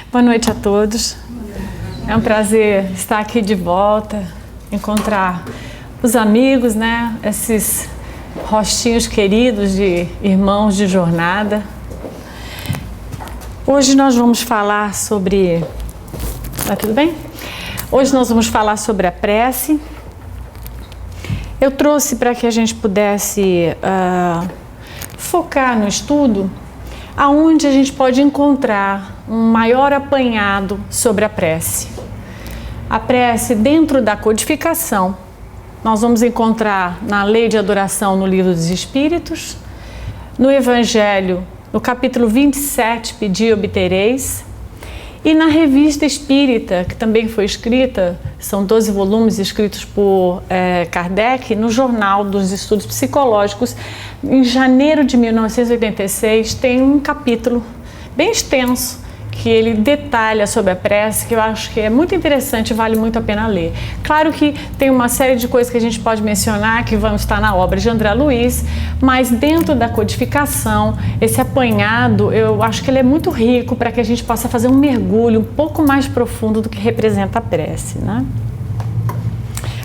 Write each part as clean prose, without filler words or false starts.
Boa noite a todos. É um prazer estar aqui de volta, encontrar os amigos, né? Esses rostinhos queridos de irmãos de jornada. Hoje nós vamos falar sobre... Tá tudo bem? Hoje nós vamos falar sobre a prece. Eu trouxe para que a gente pudesse focar no estudo aonde a gente pode encontrar um maior apanhado sobre a prece. A prece dentro da codificação, nós vamos encontrar na Lei de Adoração no Livro dos Espíritos, no Evangelho, no capítulo 27, Pedi e Obtereis, e na Revista Espírita, que também foi escrita, são 12 volumes escritos por Kardec, no Jornal dos Estudos Psicológicos, em janeiro de 1986, tem um capítulo bem extenso, que ele detalha sobre a prece, que eu acho que é muito interessante e vale muito a pena ler. Claro que tem uma série de coisas que a gente pode mencionar, que vão estar na obra de André Luiz, mas dentro da codificação, esse apanhado, eu acho que ele é muito rico para que a gente possa fazer um mergulho um pouco mais profundo do que representa a prece, né?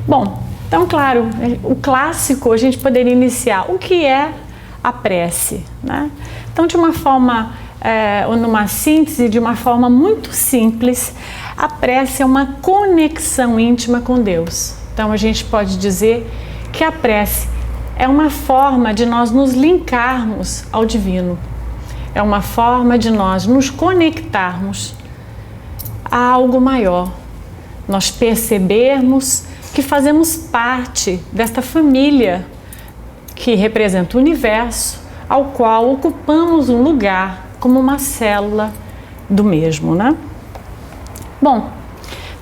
Bom, então, claro, o clássico a gente poderia iniciar. O que é a prece, né? Então, de uma forma... ou numa síntese, de uma forma muito simples, a prece é uma conexão íntima com Deus. Então a gente pode dizer que a prece é uma forma de nós nos linkarmos ao divino, é uma forma de nós nos conectarmos a algo maior, nós percebermos que fazemos parte desta família que representa o universo, ao qual ocupamos um lugar como uma célula do mesmo, né? Bom,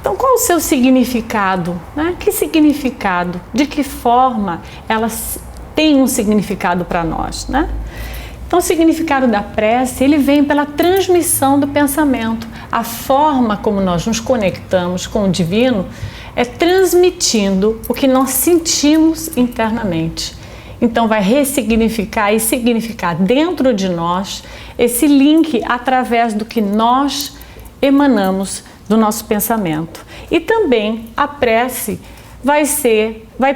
então qual o seu significado, né? Que significado? De que forma ela tem um significado para nós, né? Então o significado da prece, ele vem pela transmissão do pensamento. A forma como nós nos conectamos com o divino é transmitindo o que nós sentimos internamente. Então vai ressignificar e significar dentro de nós esse link através do que nós emanamos do nosso pensamento. E também a prece vai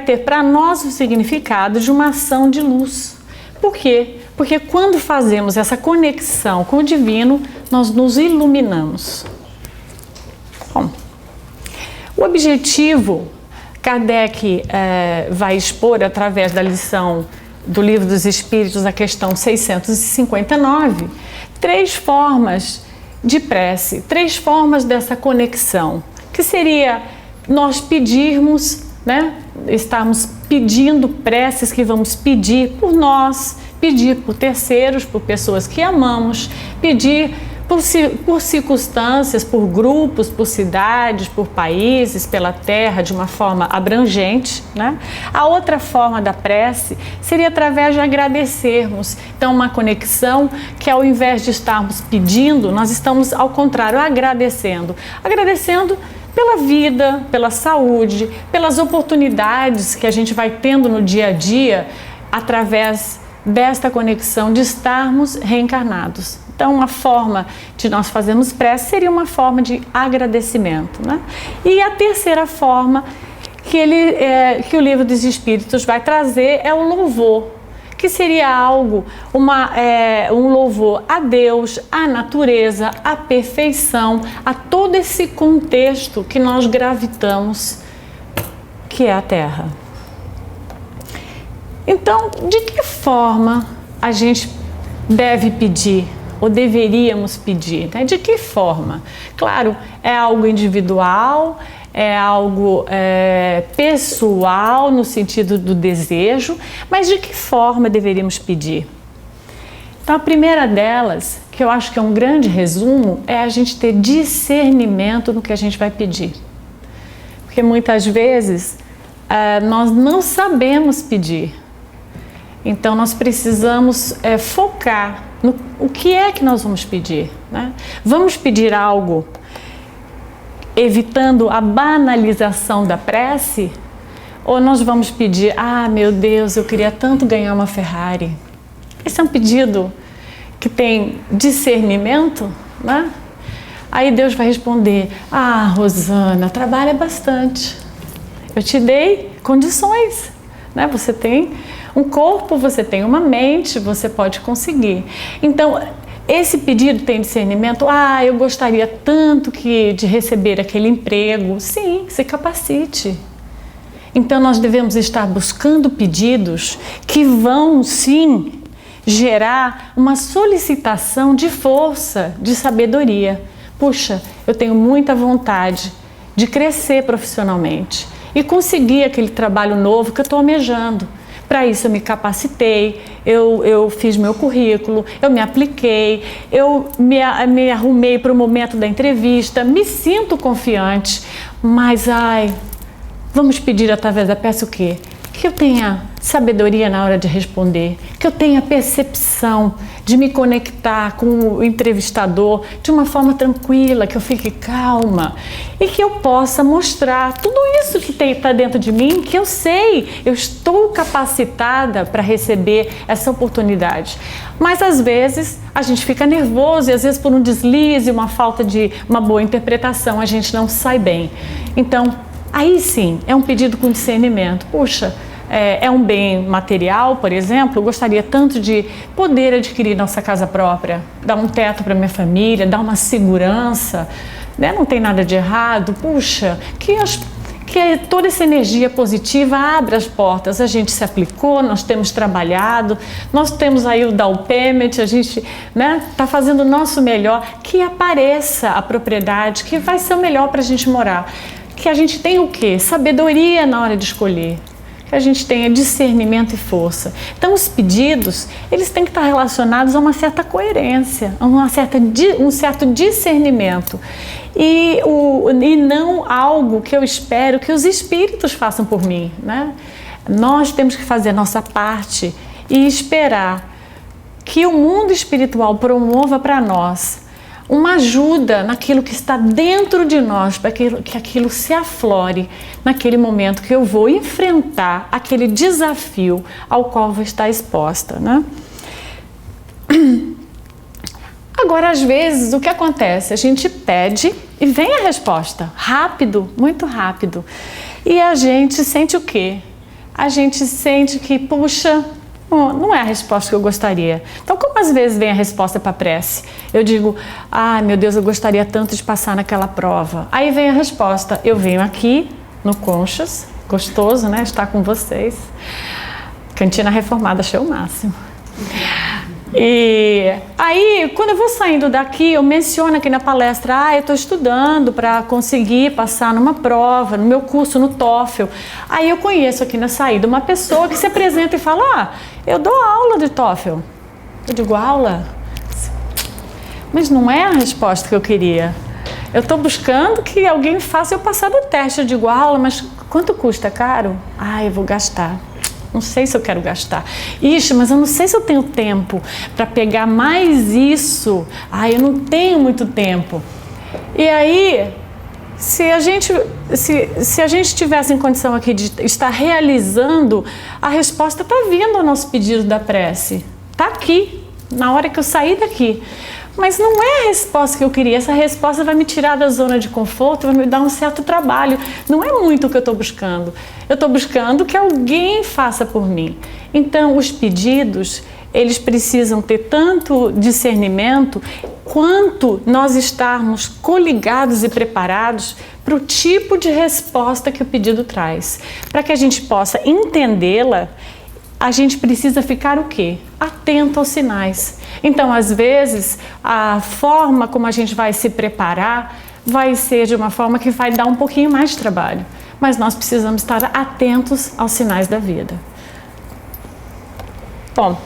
ter para nós o significado de uma ação de luz. Por quê? Porque quando fazemos essa conexão com o divino, nós nos iluminamos. Bom, o objetivo Kardec vai expor através da lição do Livro dos Espíritos, a questão 659, 3 formas de prece, 3 formas dessa conexão, que seria nós pedirmos, né, estarmos pedindo preces que vamos pedir por nós, pedir por terceiros, por pessoas que amamos, pedir por circunstâncias, por grupos, por cidades, por países, pela terra, de uma forma abrangente, né? A outra forma da prece seria através de agradecermos. Então, uma conexão que, ao invés de estarmos pedindo, nós estamos, ao contrário, agradecendo. Agradecendo pela vida, pela saúde, pelas oportunidades que a gente vai tendo no dia a dia, através desta conexão de estarmos reencarnados. Então, uma forma de nós fazermos prece seria uma forma de agradecimento, né? E a terceira forma que o Livro dos Espíritos vai trazer é o louvor, que seria um louvor a Deus, à natureza, à perfeição, a todo esse contexto que nós gravitamos, que é a Terra. Então, de que forma a gente deve pedir? Ou deveríamos pedir, né? De que forma? Claro, é algo individual, é algo pessoal no sentido do desejo, mas de que forma deveríamos pedir? Então, a primeira delas, que eu acho que é um grande resumo, é a gente ter discernimento no que a gente vai pedir. Porque muitas vezes nós não sabemos pedir. Então, nós precisamos focar no o que é que nós vamos pedir, né? Vamos pedir algo evitando a banalização da prece? Ou nós vamos pedir, meu Deus, eu queria tanto ganhar uma Ferrari? Esse é um pedido que tem discernimento, né? Aí Deus vai responder: ah, Rosana, trabalha bastante. Eu te dei condições, né? Você tem um corpo, você tem uma mente, você pode conseguir. Então, esse pedido tem discernimento. Ah, eu gostaria tanto de receber aquele emprego. Sim, se capacite. Então, nós devemos estar buscando pedidos que vão, sim, gerar uma solicitação de força, de sabedoria. Puxa, eu tenho muita vontade de crescer profissionalmente e conseguir aquele trabalho novo que eu estou almejando. Para isso eu me capacitei, eu fiz meu currículo, eu me apliquei, eu me arrumei para o momento da entrevista, me sinto confiante, mas vamos pedir através da peça o quê? Que eu tenha sabedoria na hora de responder, que eu tenha percepção de me conectar com o entrevistador de uma forma tranquila, que eu fique calma e que eu possa mostrar tudo isso que está dentro de mim, que eu sei, eu estou capacitada para receber essa oportunidade. Mas às vezes a gente fica nervoso e às vezes por um deslize, uma falta de uma boa interpretação, a gente não sai bem. Então, aí sim, é um pedido com discernimento. Puxa, é um bem material, por exemplo, eu gostaria tanto de poder adquirir nossa casa própria, dar um teto para minha família, dar uma segurança, né? Não tem nada de errado. Puxa, que toda essa energia positiva abra as portas. A gente se aplicou, nós temos trabalhado, nós temos aí o down payment, a gente está fazendo o nosso melhor, que apareça a propriedade, que vai ser o melhor para a gente morar. Que a gente tenha o quê? Sabedoria na hora de escolher. Que a gente tenha discernimento e força. Então, os pedidos, eles têm que estar relacionados a uma certa coerência, a um certo discernimento. E não algo que eu espero que os espíritos façam por mim, né? Nós temos que fazer a nossa parte e esperar que o mundo espiritual promova para nós uma ajuda naquilo que está dentro de nós, para que aquilo se aflore naquele momento que eu vou enfrentar aquele desafio ao qual vou estar exposta, né? Agora, às vezes, o que acontece? A gente pede e vem a resposta, rápido, muito rápido. E a gente sente o quê? A gente sente que, puxa, não é a resposta que eu gostaria. Então, como às vezes vem a resposta para a prece? Eu digo: meu Deus, eu gostaria tanto de passar naquela prova. Aí vem a resposta: eu venho aqui no Conchas, gostoso, né? Estar com vocês. Cantina Reformada, achei o máximo. E aí, quando eu vou saindo daqui, eu menciono aqui na palestra: eu estou estudando para conseguir passar numa prova, no meu curso, no TOEFL. Aí eu conheço aqui na saída uma pessoa que se apresenta e fala: eu dou aula de TOEFL. Eu digo: aula? Mas não é a resposta que eu queria. Eu estou buscando que alguém faça eu passar do teste. Eu digo: aula, mas quanto custa? Caro? Eu vou gastar. Não sei se eu quero gastar. Ixi, mas eu não sei se eu tenho tempo para pegar mais isso. Eu não tenho muito tempo. E aí, se a gente tivesse em condição aqui de estar realizando, a resposta está vindo ao nosso pedido da prece. Está aqui, na hora que eu sair daqui. Mas não é a resposta que eu queria. Essa resposta vai me tirar da zona de conforto, vai me dar um certo trabalho. Não é muito o que eu estou buscando. Eu estou buscando que alguém faça por mim. Então, os pedidos, eles precisam ter tanto discernimento quanto nós estarmos coligados e preparados para o tipo de resposta que o pedido traz. Para que a gente possa entendê-la, a gente precisa ficar o quê? Atento aos sinais. Então, às vezes, a forma como a gente vai se preparar vai ser de uma forma que vai dar um pouquinho mais de trabalho. Mas nós precisamos estar atentos aos sinais da vida. Bom,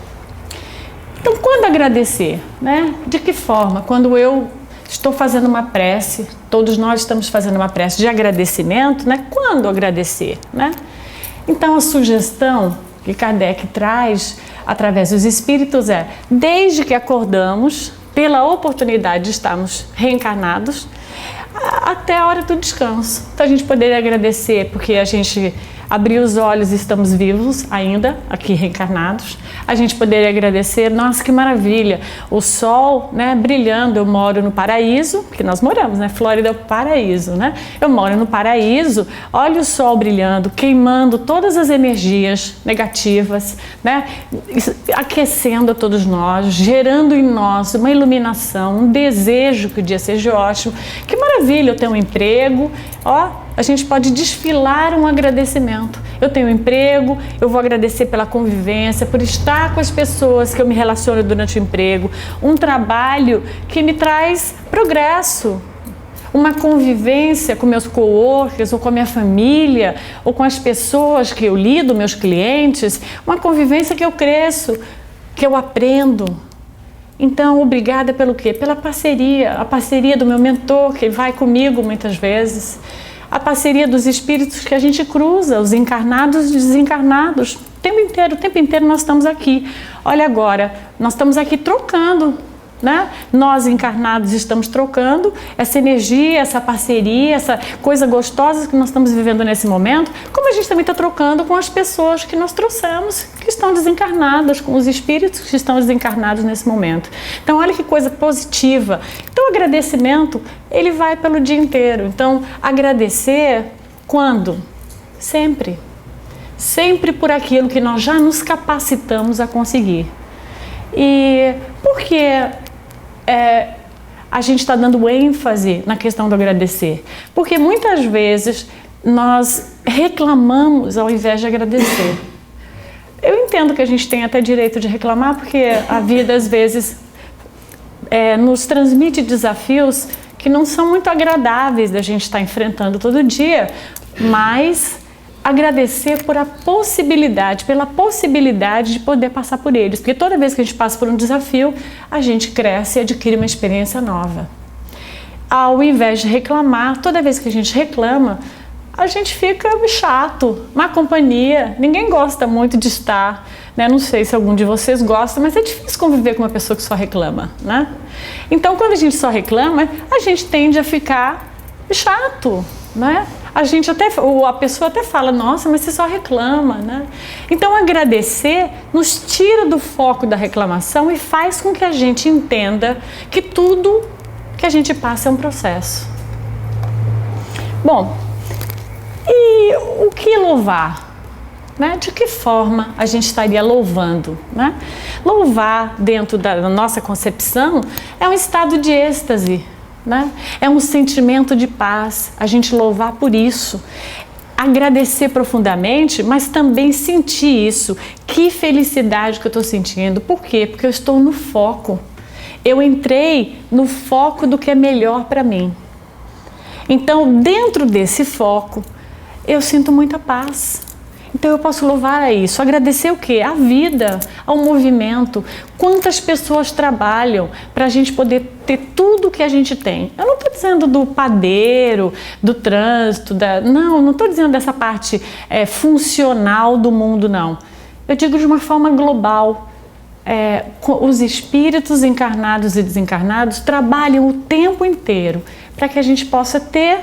então quando agradecer, né? De que forma? Quando eu estou fazendo uma prece, todos nós estamos fazendo uma prece de agradecimento, né? Quando agradecer, né? Então, a sugestão que Kardec traz através dos espíritos desde que acordamos, pela oportunidade de estarmos reencarnados, até a hora do descanso. Então, a gente poderia agradecer porque a gente abrir os olhos e estamos vivos ainda, aqui reencarnados. A gente poderia agradecer, nossa, que maravilha, o sol, né, brilhando. Eu moro no paraíso, porque nós moramos, né? Flórida é o paraíso, né? Eu moro no paraíso, olha o sol brilhando, queimando todas as energias negativas, né? Aquecendo a todos nós, gerando em nós uma iluminação, um desejo que o dia seja ótimo. Que maravilha, eu tenho um emprego, ó, a gente pode desfilar um agradecimento. Eu tenho um emprego, eu vou agradecer pela convivência, por estar com as pessoas que eu me relaciono durante o emprego, um trabalho que me traz progresso, uma convivência com meus coworkers, ou com a minha família, ou com as pessoas que eu lido, meus clientes, uma convivência que eu cresço, que eu aprendo. Então, obrigada pelo quê? Pela parceria, a parceria do meu mentor, que vai comigo muitas vezes, a parceria dos espíritos que a gente cruza, os encarnados e desencarnados. O tempo inteiro nós estamos aqui. Olha agora, nós estamos aqui trocando, né? Nós encarnados estamos trocando essa energia, essa parceria, essa coisa gostosa que nós estamos vivendo nesse momento, como a gente também está trocando com as pessoas que nós trouxemos, que estão desencarnadas, com os espíritos que estão desencarnados nesse momento. Então olha que coisa positiva. Então o agradecimento, ele vai pelo dia inteiro. Então agradecer quando? Sempre. Sempre por aquilo que nós já nos capacitamos a conseguir. E por que a gente está dando ênfase na questão do agradecer? Porque muitas vezes nós reclamamos ao invés de agradecer. Eu entendo que a gente tem até direito de reclamar, porque a vida às vezes nos transmite desafios que não são muito agradáveis da gente estar enfrentando todo dia, mas agradecer pela possibilidade de poder passar por eles, porque toda vez que a gente passa por um desafio, a gente cresce e adquire uma experiência nova. Ao invés de reclamar, toda vez que a gente reclama, a gente fica chato, má companhia, ninguém gosta muito de estar, né? Não sei se algum de vocês gosta, mas é difícil conviver com uma pessoa que só reclama, né? Então, quando a gente só reclama, a gente tende a ficar chato, né? A pessoa até fala, nossa, mas você só reclama, né? Então agradecer nos tira do foco da reclamação e faz com que a gente entenda que tudo que a gente passa é um processo. Bom, e o que louvar? Né? De que forma a gente estaria louvando? Né? Louvar, dentro da nossa concepção, é um estado de êxtase. Né? É um sentimento de paz, a gente louvar por isso, agradecer profundamente, mas também sentir isso. Que felicidade que eu estou sentindo. Por quê? Porque eu estou no foco. Eu entrei no foco do que é melhor para mim. Então, dentro desse foco, eu sinto muita paz. Então eu posso louvar a isso, agradecer o quê? A vida, ao movimento, quantas pessoas trabalham para a gente poder ter tudo o que a gente tem. Eu não estou dizendo do padeiro, do trânsito, não estou dizendo dessa parte funcional do mundo, não. Eu digo de uma forma global. Os espíritos encarnados e desencarnados trabalham o tempo inteiro para que a gente possa ter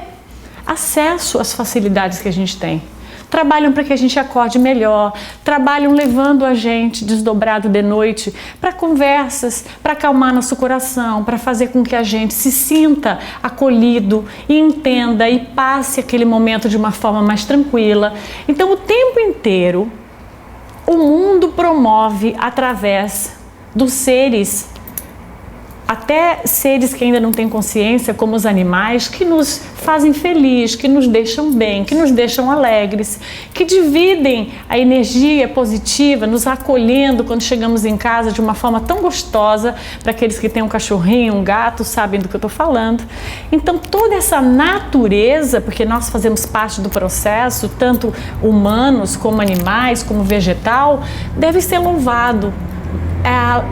acesso às facilidades que a gente tem. Trabalham para que a gente acorde melhor, trabalham levando a gente desdobrado de noite para conversas, para acalmar nosso coração, para fazer com que a gente se sinta acolhido e entenda e passe aquele momento de uma forma mais tranquila. Então, o tempo inteiro, o mundo promove através dos seres, até seres que ainda não têm consciência, como os animais, que nos fazem felizes, que nos deixam bem, que nos deixam alegres, que dividem a energia positiva, nos acolhendo quando chegamos em casa de uma forma tão gostosa. Para aqueles que têm um cachorrinho, um gato, sabem do que eu estou falando. Então, toda essa natureza, porque nós fazemos parte do processo, tanto humanos como animais, como vegetal, deve ser louvado.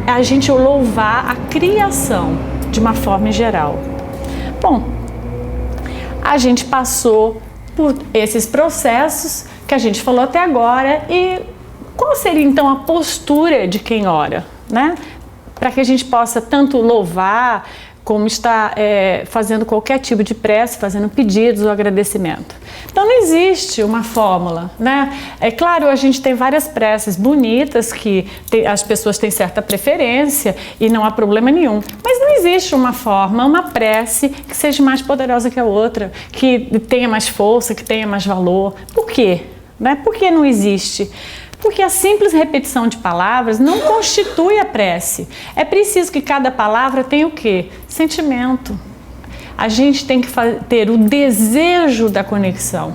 A gente louvar a criação de uma forma geral. Bom, a gente passou por esses processos que a gente falou até agora, e qual seria então a postura de quem ora, né? Para que a gente possa tanto louvar como está fazendo qualquer tipo de prece, fazendo pedidos ou agradecimento. Então não existe uma fórmula, né? É claro, a gente tem várias preces bonitas que as pessoas têm certa preferência e não há problema nenhum, mas não existe uma forma, uma prece que seja mais poderosa que a outra, que tenha mais força, que tenha mais valor. Por quê? Né? Por que não existe? Porque a simples repetição de palavras não constitui a prece. É preciso que cada palavra tenha o quê? Sentimento. A gente tem que ter o desejo da conexão,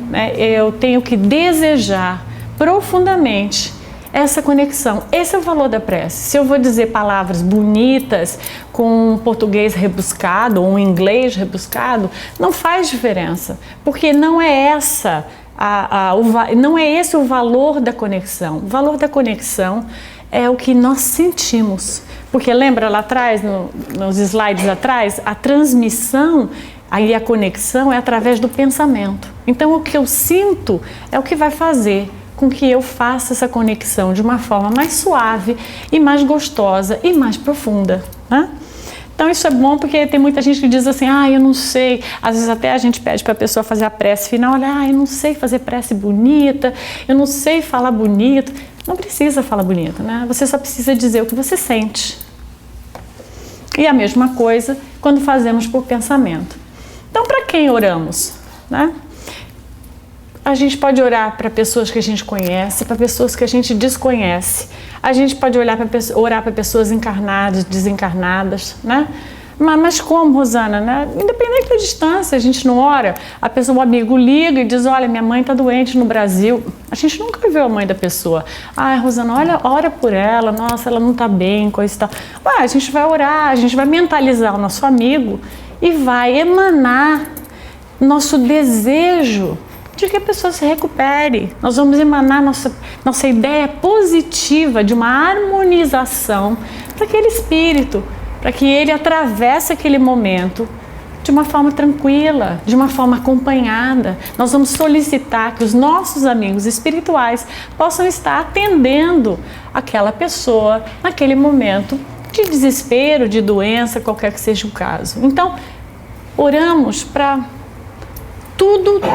né? Eu tenho que desejar profundamente essa conexão. Esse é o valor da prece. Se eu vou dizer palavras bonitas com um português rebuscado ou um inglês rebuscado, não faz diferença, porque não é não é esse o valor da conexão. O valor da conexão é o que nós sentimos. Porque lembra lá atrás, nos slides atrás, a transmissão e a conexão é através do pensamento. Então o que eu sinto é o que vai fazer com que eu faça essa conexão de uma forma mais suave e mais gostosa e mais profunda, né? Então isso é bom porque tem muita gente que diz assim, eu não sei, às vezes até a gente pede para a pessoa fazer a prece final, olha, eu não sei fazer prece bonita, eu não sei falar bonito. Não precisa falar bonito, né? Você só precisa dizer o que você sente. E a mesma coisa quando fazemos por pensamento. Então, para quem oramos, né? A gente pode orar para pessoas que a gente conhece, para pessoas que a gente desconhece. A gente pode orar para pessoas encarnadas, desencarnadas, né? Mas como, Rosana, né? Independente da distância, a gente não ora. O amigo liga e diz, olha, minha mãe está doente no Brasil. A gente nunca viu a mãe da pessoa. Rosana, ora por ela, nossa, ela não está bem, coisa e tal. A gente vai orar, a gente vai mentalizar o nosso amigo e vai emanar nosso desejo de que a pessoa se recupere. Nós vamos emanar nossa ideia positiva de uma harmonização para aquele espírito, para que ele atravesse aquele momento de uma forma tranquila, de uma forma acompanhada. Nós vamos solicitar que os nossos amigos espirituais possam estar atendendo aquela pessoa naquele momento de desespero, de doença, qualquer que seja o caso. Então, oramos para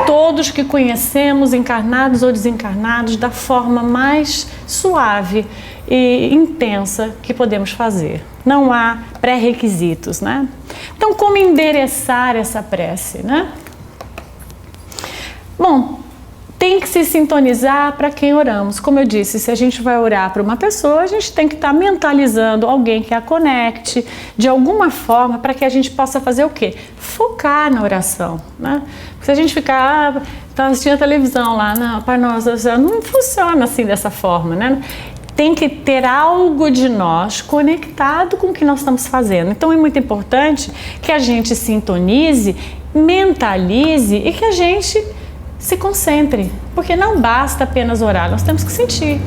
todos que conhecemos, encarnados ou desencarnados, da forma mais suave e intensa que podemos fazer. Não há pré-requisitos, né? Então, como endereçar essa prece, né? Bom, tem que se sintonizar para quem oramos. Como eu disse, se a gente vai orar para uma pessoa, a gente tem que estar mentalizando alguém que a conecte de alguma forma para que a gente possa fazer o quê? Focar na oração, né? Se a gente ficar, tá assistindo a televisão lá, não, Pai Nosso, não funciona assim dessa forma, né? Tem que ter algo de nós conectado com o que nós estamos fazendo. Então é muito importante que a gente sintonize, mentalize e que a gente se concentre, porque não basta apenas orar, nós temos que sentir.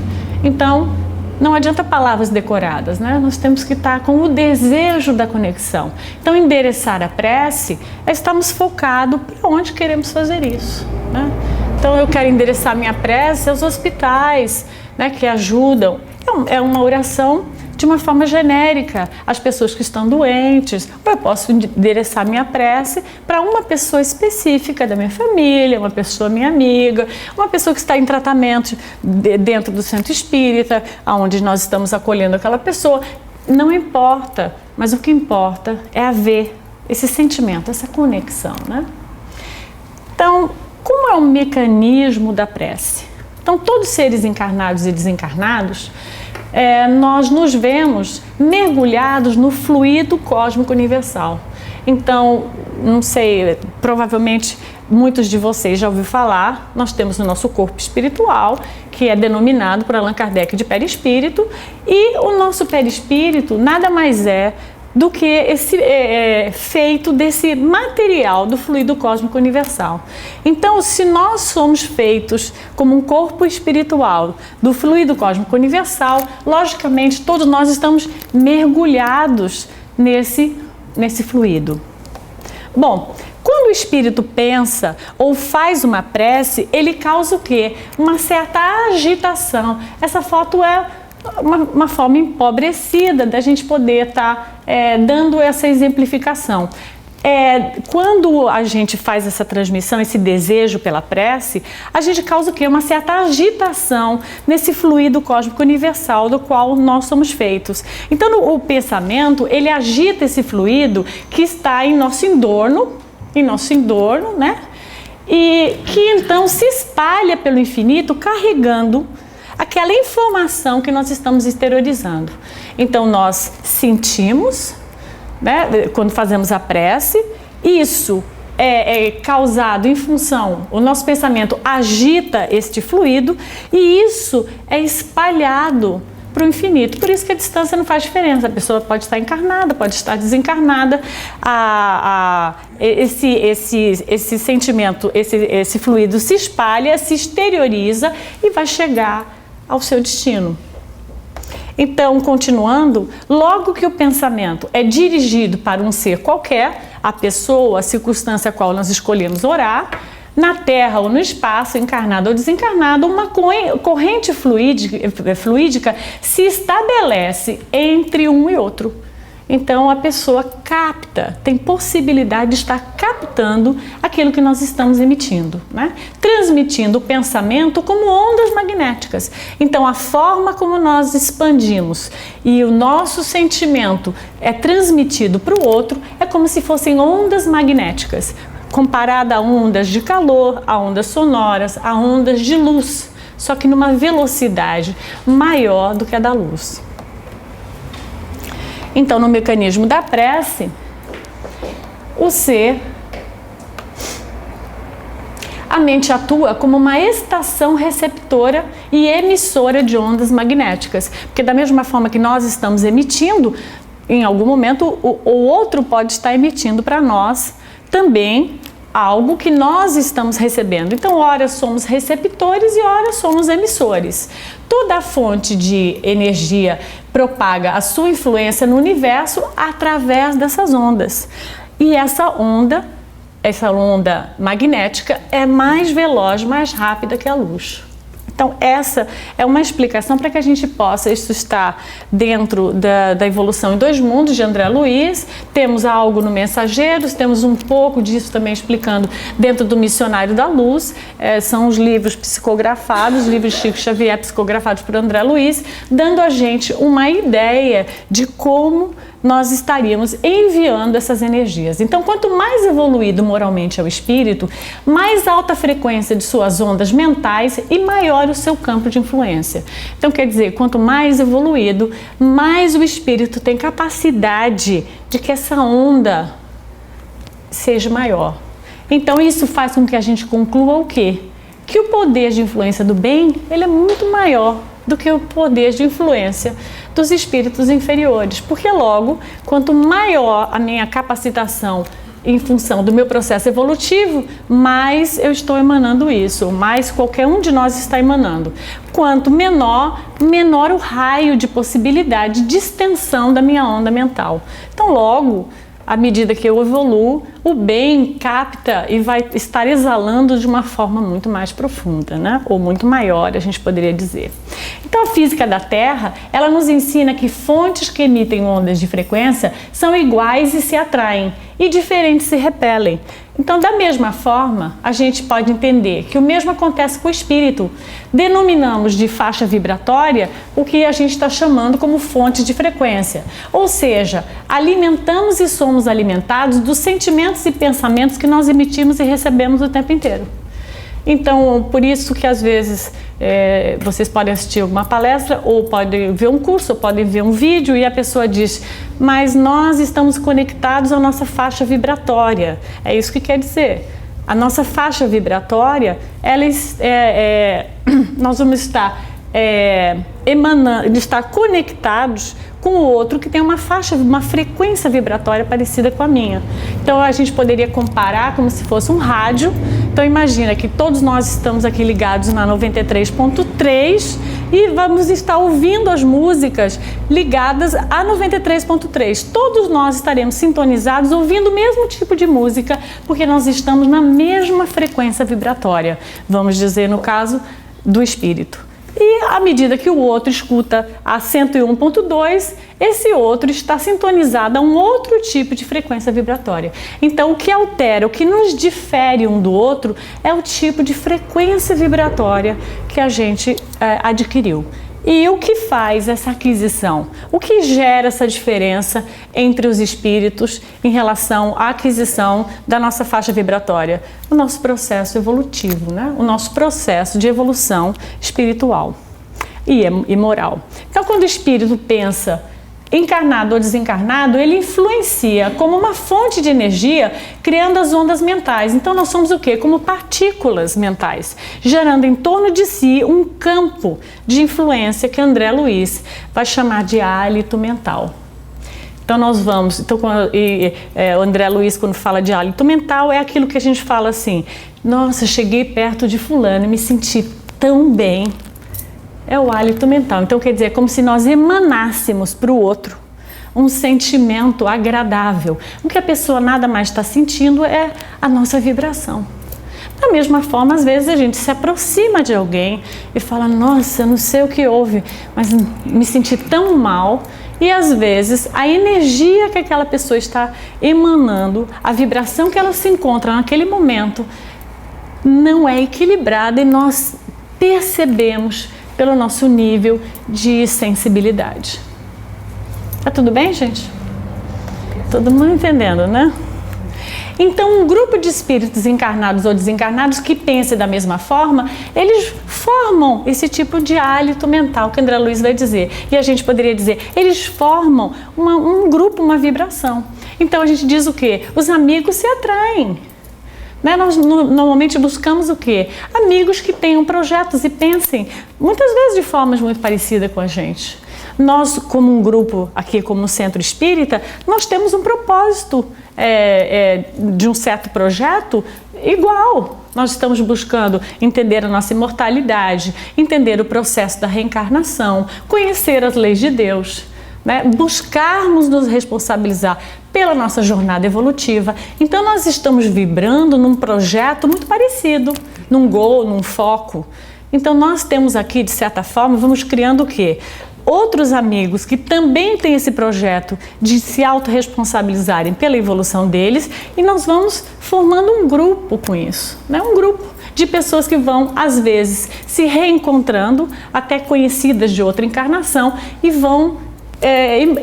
Então, não adianta palavras decoradas, né? Nós temos que estar com o desejo da conexão. Então, endereçar a prece é estarmos focados para onde queremos fazer isso, né? Então, eu quero endereçar minha prece aos hospitais, né, que ajudam. É uma oração de uma forma genérica, as pessoas que estão doentes. Eu posso endereçar minha prece para uma pessoa específica da minha família, uma pessoa minha amiga, uma pessoa que está em tratamento dentro do centro espírita, onde nós estamos acolhendo aquela pessoa. Não importa, mas o que importa é haver esse sentimento, essa conexão, né? Então, como é o mecanismo da prece? Então, todos os seres encarnados e desencarnados, nós nos vemos mergulhados no fluido cósmico universal. Então, não sei, provavelmente muitos de vocês já ouviram falar, nós temos o nosso corpo espiritual, que é denominado por Allan Kardec de perispírito, e o nosso perispírito nada mais é do que esse feito desse material do fluido cósmico universal. Então, se nós somos feitos como um corpo espiritual do fluido cósmico universal, logicamente todos nós estamos mergulhados nesse fluido. Bom, quando o espírito pensa ou faz uma prece, ele causa o quê? Uma certa agitação. Essa foto é uma forma empobrecida da gente poder estar dando essa exemplificação. Quando a gente faz essa transmissão, esse desejo pela prece, a gente causa o quê? Uma certa agitação nesse fluido cósmico universal do qual nós somos feitos. Então, o pensamento, ele agita esse fluido que está em nosso entorno, né? E que então se espalha pelo infinito, carregando aquela informação que nós estamos exteriorizando. Então, nós sentimos, né, quando fazemos a prece, isso é causado em função, o nosso pensamento agita este fluido e isso é espalhado para o infinito. Por isso que a distância não faz diferença. A pessoa pode estar encarnada, pode estar desencarnada. Esse sentimento, esse fluido se espalha, se exterioriza e vai chegar ao seu destino. Então, continuando, logo que o pensamento é dirigido para um ser qualquer, a pessoa, a circunstância a qual nós escolhemos orar, na Terra ou no espaço, encarnado ou desencarnado, uma corrente fluídica se estabelece entre um e outro. Então, a pessoa capta, tem possibilidade de estar captando aquilo que nós estamos emitindo, né? Transmitindo o pensamento como ondas magnéticas. Então, a forma como nós expandimos e o nosso sentimento é transmitido para o outro é como se fossem ondas magnéticas, comparada a ondas de calor, a ondas sonoras, a ondas de luz, só que numa velocidade maior do que a da luz. Então, no mecanismo da prece, a mente atua como uma estação receptora e emissora de ondas magnéticas, porque da mesma forma que nós estamos emitindo, em algum momento o outro pode estar emitindo para nós também algo que nós estamos recebendo. Então, ora somos receptores e ora somos emissores. Toda a fonte de energia propaga a sua influência no universo através dessas ondas. E essa onda magnética é mais veloz, mais rápida que a luz. Então, essa é uma explicação para que a gente possa, isso está dentro da evolução em dois mundos de André Luiz, temos algo no Mensageiros, temos um pouco disso também explicando dentro do Missionário da Luz, são os livros psicografados, os livros de Chico Xavier psicografados por André Luiz, dando a gente uma ideia de como nós estaríamos enviando essas energias. Então, quanto mais evoluído moralmente é o espírito, mais alta a frequência de suas ondas mentais e maior o seu campo de influência. Então, quer dizer, quanto mais evoluído, mais o espírito tem capacidade de que essa onda seja maior. Então, isso faz com que a gente conclua o quê? Que o poder de influência do bem, ele é muito maior do que o poder de influência dos espíritos inferiores, porque logo, quanto maior a minha capacitação em função do meu processo evolutivo, mais eu estou emanando isso, mais qualquer um de nós está emanando. Quanto menor o raio de possibilidade de extensão da minha onda mental. Então, logo, à medida que eu evoluo, o bem capta e vai estar exalando de uma forma muito mais profunda, né? Ou muito maior, a gente poderia dizer. Então, a física da Terra, ela nos ensina que fontes que emitem ondas de frequência são iguais e se atraem, e diferentes se repelem. Então, da mesma forma, a gente pode entender que o mesmo acontece com o espírito. Denominamos de faixa vibratória o que a gente está chamando como fonte de frequência. Ou seja, alimentamos e somos alimentados dos sentimentos e pensamentos que nós emitimos e recebemos o tempo inteiro. Então, por isso que às vezes vocês podem assistir uma palestra, ou podem ver um curso, ou podem ver um vídeo e a pessoa diz, mas nós estamos conectados à nossa faixa vibratória. É isso que quer dizer. A nossa faixa vibratória, nós vamos estar emanando, estar conectados com o outro que tem uma frequência vibratória parecida com a minha. Então a gente poderia comparar como se fosse um rádio. Então imagina que todos nós estamos aqui ligados na 93.3 e vamos estar ouvindo as músicas ligadas a 93.3. Todos nós estaremos sintonizados ouvindo o mesmo tipo de música porque nós estamos na mesma frequência vibratória, vamos dizer no caso do espírito. E à medida que o outro escuta a 101.2, esse outro está sintonizado a um outro tipo de frequência vibratória. Então, o que altera, o que nos difere um do outro é o tipo de frequência vibratória que a gente adquiriu. E o que faz essa aquisição? O que gera essa diferença entre os espíritos em relação à aquisição da nossa faixa vibratória? O nosso processo evolutivo, né? O nosso processo de evolução espiritual e moral. Então, quando o espírito pensa encarnado ou desencarnado, ele influencia como uma fonte de energia, criando as ondas mentais. Então nós somos o quê? Como partículas mentais, gerando em torno de si um campo de influência que André Luiz vai chamar de hálito mental. Então nós vamos, o André Luiz, quando fala de hálito mental, é aquilo que a gente fala assim: nossa, cheguei perto de fulano e me senti tão bem. É o hálito mental. Então, quer dizer, é como se nós emanássemos para o outro um sentimento agradável. O que a pessoa nada mais está sentindo é a nossa vibração. Da mesma forma, às vezes a gente se aproxima de alguém e fala: nossa, eu não sei o que houve, mas me senti tão mal. E às vezes a energia que aquela pessoa está emanando, a vibração que ela se encontra naquele momento, não é equilibrada e nós percebemos pelo nosso nível de sensibilidade. Tá tudo bem, gente? Todo mundo entendendo, né? Então, um grupo de espíritos encarnados ou desencarnados que pensem da mesma forma, eles formam esse tipo de hálito mental que André Luiz vai dizer. E a gente poderia dizer, eles formam um grupo, uma vibração. Então, a gente diz o quê? Os amigos se atraem. Né? Nós normalmente buscamos o quê? Amigos que tenham projetos e pensem, muitas vezes de formas muito parecidas com a gente. Nós, como um grupo aqui, como no Centro Espírita, nós temos um propósito de um certo projeto igual. Nós estamos buscando entender a nossa imortalidade, entender o processo da reencarnação, conhecer as leis de Deus, né? Buscarmos nos responsabilizar pela nossa jornada evolutiva. Então nós estamos vibrando num projeto muito parecido, num goal, num foco. Então nós temos aqui, de certa forma, vamos criando o quê? Outros amigos que também têm esse projeto de se autorresponsabilizarem pela evolução deles, e nós vamos formando um grupo com isso, né? Um grupo de pessoas que vão, às vezes, se reencontrando, até conhecidas de outra encarnação, e vão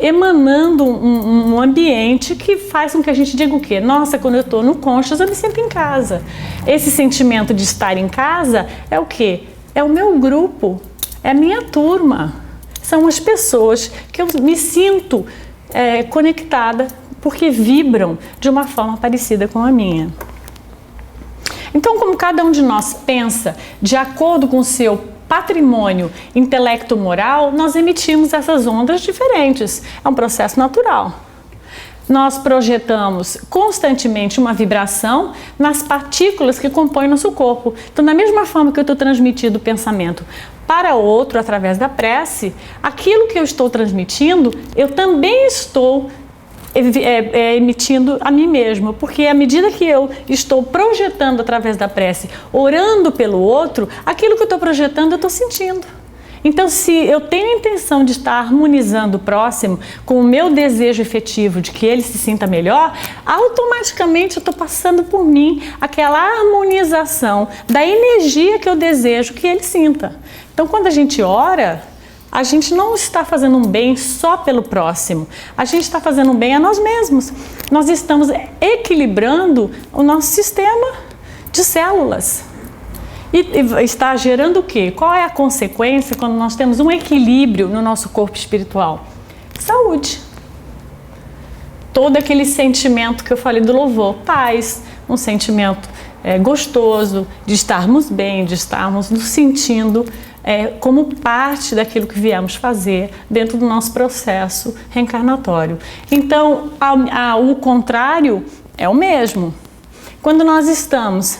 emanando um ambiente que faz com que a gente diga o quê? Nossa, quando eu estou no Conchas, eu me sinto em casa. Esse sentimento de estar em casa é o quê? É o meu grupo, é a minha turma. São as pessoas que eu me sinto conectada porque vibram de uma forma parecida com a minha. Então, como cada um de nós pensa de acordo com o seu patrimônio intelecto-moral, nós emitimos essas ondas diferentes. É um processo natural. Nós projetamos constantemente uma vibração nas partículas que compõem nosso corpo. Então, da mesma forma que eu estou transmitindo o pensamento para outro através da prece, aquilo que eu estou transmitindo, eu também estou emitindo a mim mesmo, porque à medida que eu estou projetando através da prece, orando pelo outro, aquilo que eu estou projetando eu estou sentindo. Então, se eu tenho a intenção de estar harmonizando o próximo com o meu desejo efetivo de que ele se sinta melhor, automaticamente eu estou passando por mim aquela harmonização da energia que eu desejo que ele sinta. Então, quando a gente ora, a gente não está fazendo um bem só pelo próximo, a gente está fazendo um bem a nós mesmos. Nós estamos equilibrando o nosso sistema de células. E está gerando o quê? Qual é a consequência quando nós temos um equilíbrio no nosso corpo espiritual? Saúde. Todo aquele sentimento que eu falei do louvor, paz, um sentimento gostoso de estarmos bem, de estarmos nos sentindo como parte daquilo que viemos fazer dentro do nosso processo reencarnatório. Então, o contrário é o mesmo. Quando nós estamos,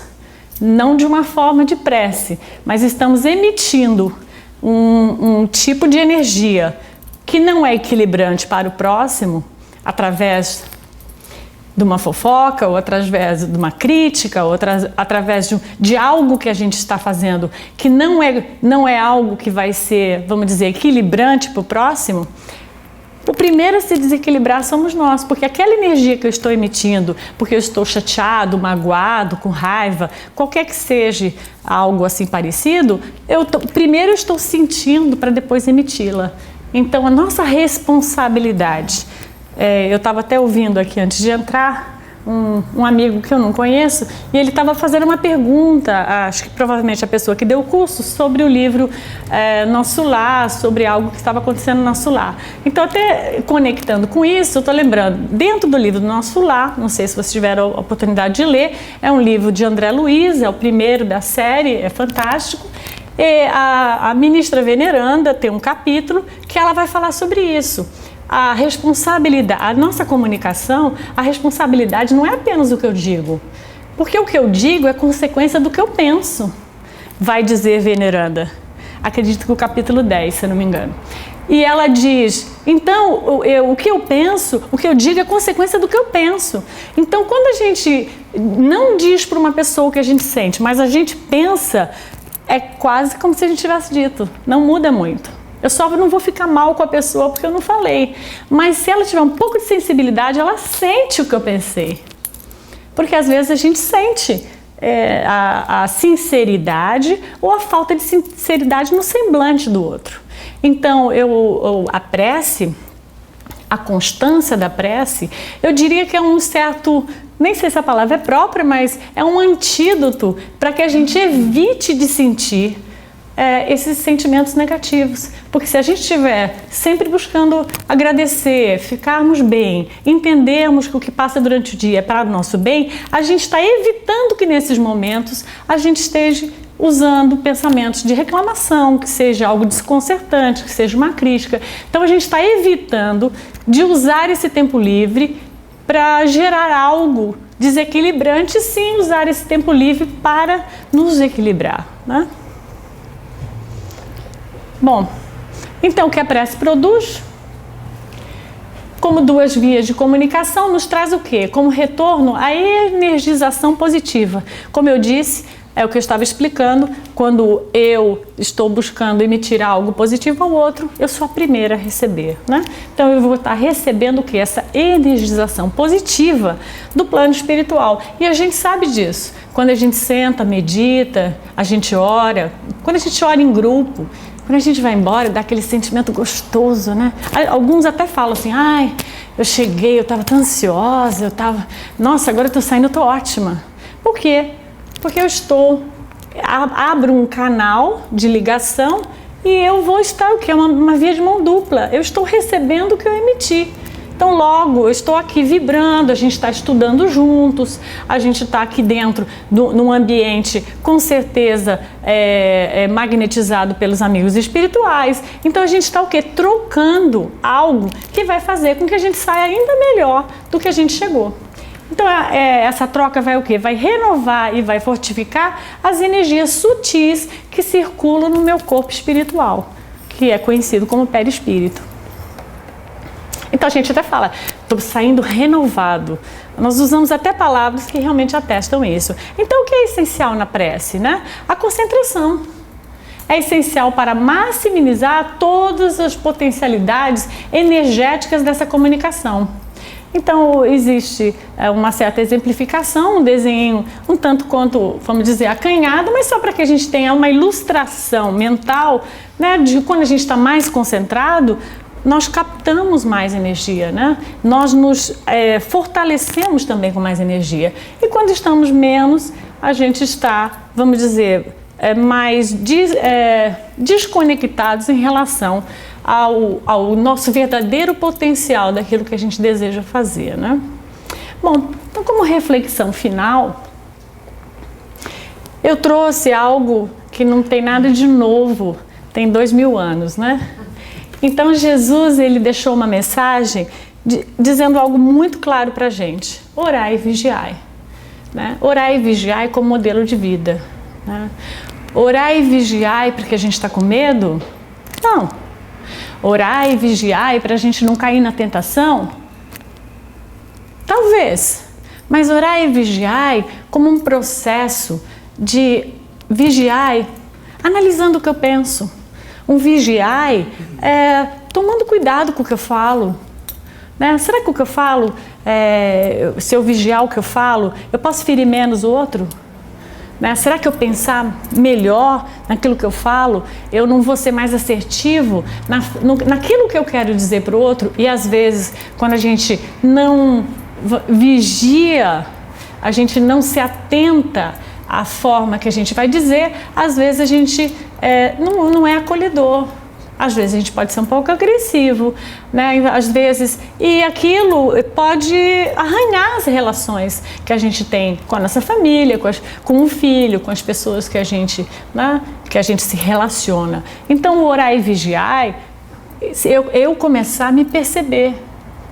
não de uma forma de prece, mas estamos emitindo um tipo de energia que não é equilibrante para o próximo, através de uma fofoca, ou através de uma crítica, ou através de algo que a gente está fazendo que não é algo que vai ser, vamos dizer, equilibrante para o próximo, o primeiro a se desequilibrar somos nós, porque aquela energia que eu estou emitindo, porque eu estou chateado, magoado, com raiva, qualquer que seja algo assim parecido, primeiro eu estou sentindo para depois emiti-la. Então a nossa responsabilidade, eu estava até ouvindo aqui antes de entrar, um amigo que eu não conheço, e ele estava fazendo uma pergunta, acho que provavelmente a pessoa que deu o curso, sobre o livro Nosso Lar, sobre algo que estava acontecendo no nosso lar. Então, até conectando com isso, eu estou lembrando, dentro do livro do Nosso Lar, não sei se vocês tiveram a oportunidade de ler, é um livro de André Luiz, é o primeiro da série, é fantástico. E a ministra Veneranda tem um capítulo que ela vai falar sobre isso. A responsabilidade, a nossa comunicação, a responsabilidade não é apenas o que eu digo, porque o que eu digo é consequência do que eu penso, vai dizer Veneranda. Acredito que o capítulo 10, se eu não me engano. E ela diz, então, o que eu penso, o que eu digo é consequência do que eu penso. Então, quando a gente não diz para uma pessoa o que a gente sente, mas a gente pensa, é quase como se a gente tivesse dito, não muda muito. Eu só não vou ficar mal com a pessoa porque eu não falei. Mas se ela tiver um pouco de sensibilidade, ela sente o que eu pensei. Porque às vezes a gente sente a sinceridade ou a falta de sinceridade no semblante do outro. Então, a prece, a constância da prece, eu diria que é um certo, nem sei se a palavra é própria, mas é um antídoto para que a gente evite de sentir esses sentimentos negativos. Porque se a gente estiver sempre buscando agradecer, ficarmos bem, entendermos que o que passa durante o dia é para o nosso bem, a gente está evitando que nesses momentos a gente esteja usando pensamentos de reclamação, que seja algo desconcertante, que seja uma crítica. Então a gente está evitando de usar esse tempo livre para gerar algo desequilibrante, sim, usar esse tempo livre para nos equilibrar, né? Bom, então o que a prece produz? Como duas vias de comunicação, nos traz o quê? Como retorno, a energização positiva. Como eu disse, é o que eu estava explicando, quando eu estou buscando emitir algo positivo ao outro, eu sou a primeira a receber, né? Então eu vou estar recebendo o quê? Essa energização positiva do plano espiritual. E a gente sabe disso. Quando a gente senta, medita, a gente ora, quando a gente ora em grupo, quando a gente vai embora, dá aquele sentimento gostoso, né? Alguns até falam assim, ai, eu cheguei, eu estava tão ansiosa, nossa, agora eu estou saindo, eu estou ótima. Por quê? Porque eu abro um canal de ligação e eu vou estar o quê? Uma via de mão dupla. Eu estou recebendo o que eu emiti. Então logo eu estou aqui vibrando, a gente está estudando juntos, a gente está aqui dentro num ambiente com certeza magnetizado pelos amigos espirituais. Então a gente está o quê? Trocando algo que vai fazer com que a gente saia ainda melhor do que a gente chegou. Então essa troca vai o quê? Vai renovar e vai fortificar as energias sutis que circulam no meu corpo espiritual, que é conhecido como perispírito. Então a gente até fala, estou saindo renovado. Nós usamos até palavras que realmente atestam isso. Então o que é essencial na prece, né? A concentração. É essencial para maximizar todas as potencialidades energéticas dessa comunicação. Então existe uma certa exemplificação, um desenho um tanto quanto, vamos dizer, acanhado, mas só para que a gente tenha uma ilustração mental, né, de quando a gente está mais concentrado, nós captamos mais energia, né? Nós nos fortalecemos também com mais energia. E quando estamos menos, a gente está, vamos dizer, mais desconectados em relação ao nosso verdadeiro potencial daquilo que a gente deseja fazer, né? Bom, então como reflexão final, eu trouxe algo que não tem nada de novo, tem 2000 anos, né? Então Jesus, ele deixou uma mensagem dizendo algo muito claro para a gente: orai e vigiai, né? Orai e vigiai como modelo de vida, né? Orai e vigiai porque a gente está com medo? Não. Orai e vigiai para a gente não cair na tentação? Talvez. Mas orai e vigiai como um processo de vigiai, analisando o que eu penso. Um vigiai tomando cuidado com o que eu falo. Né? Será que o que eu falo, se eu vigiar o que eu falo, eu posso ferir menos o outro? Né? Será que eu pensar melhor naquilo que eu falo, eu não vou ser mais assertivo naquilo que eu quero dizer para o outro? E às vezes, quando a gente não vigia, a gente não se atenta à forma que a gente vai dizer, às vezes a gente não é acolhedor. Às vezes a gente pode ser um pouco agressivo, né? Às vezes, e aquilo pode arranhar as relações que a gente tem com a nossa família, com o filho, com as pessoas que a gente, né, que a gente se relaciona. Então, orar e vigiar, eu começar a me perceber,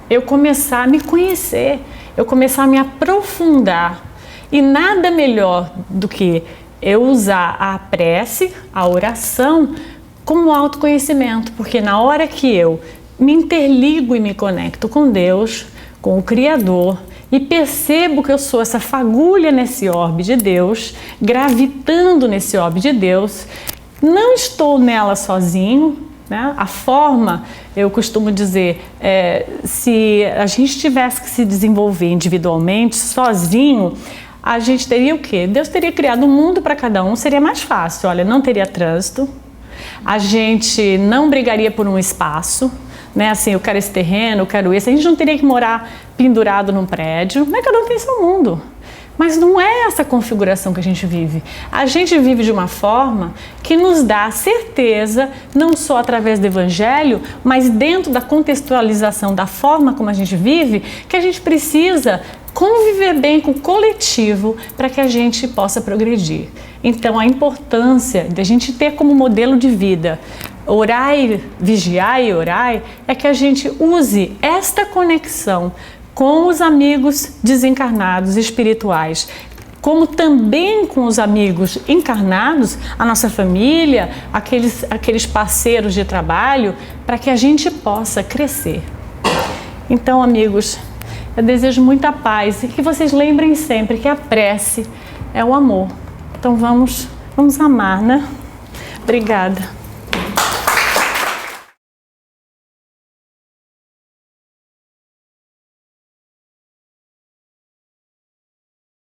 eu começar a me conhecer, eu começar a me aprofundar. E nada melhor do que eu usar a prece, a oração, como autoconhecimento, porque na hora que eu me interligo e me conecto com Deus, com o Criador, e percebo que eu sou essa fagulha nesse orbe de Deus, gravitando nesse orbe de Deus, não estou nela sozinho, né? A forma, eu costumo dizer, se a gente tivesse que se desenvolver individualmente, sozinho, a gente teria o quê? Deus teria criado um mundo para cada um, seria mais fácil. Olha, não teria trânsito, a gente não brigaria por um espaço, né? Assim, eu quero esse terreno, eu quero esse. A gente não teria que morar pendurado num prédio, né? Cada um tem seu mundo. Mas não é essa configuração que a gente vive. A gente vive de uma forma que nos dá certeza, não só através do Evangelho, mas dentro da contextualização da forma como a gente vive, que a gente precisa conviver bem com o coletivo para que a gente possa progredir. Então, a importância de a gente ter como modelo de vida orai, vigiai e orai, é que a gente use esta conexão com os amigos desencarnados espirituais, como também com os amigos encarnados, a nossa família, aqueles parceiros de trabalho, para que a gente possa crescer. Então, amigos, eu desejo muita paz e que vocês lembrem sempre que a prece é o amor. Então vamos amar, né? Obrigada.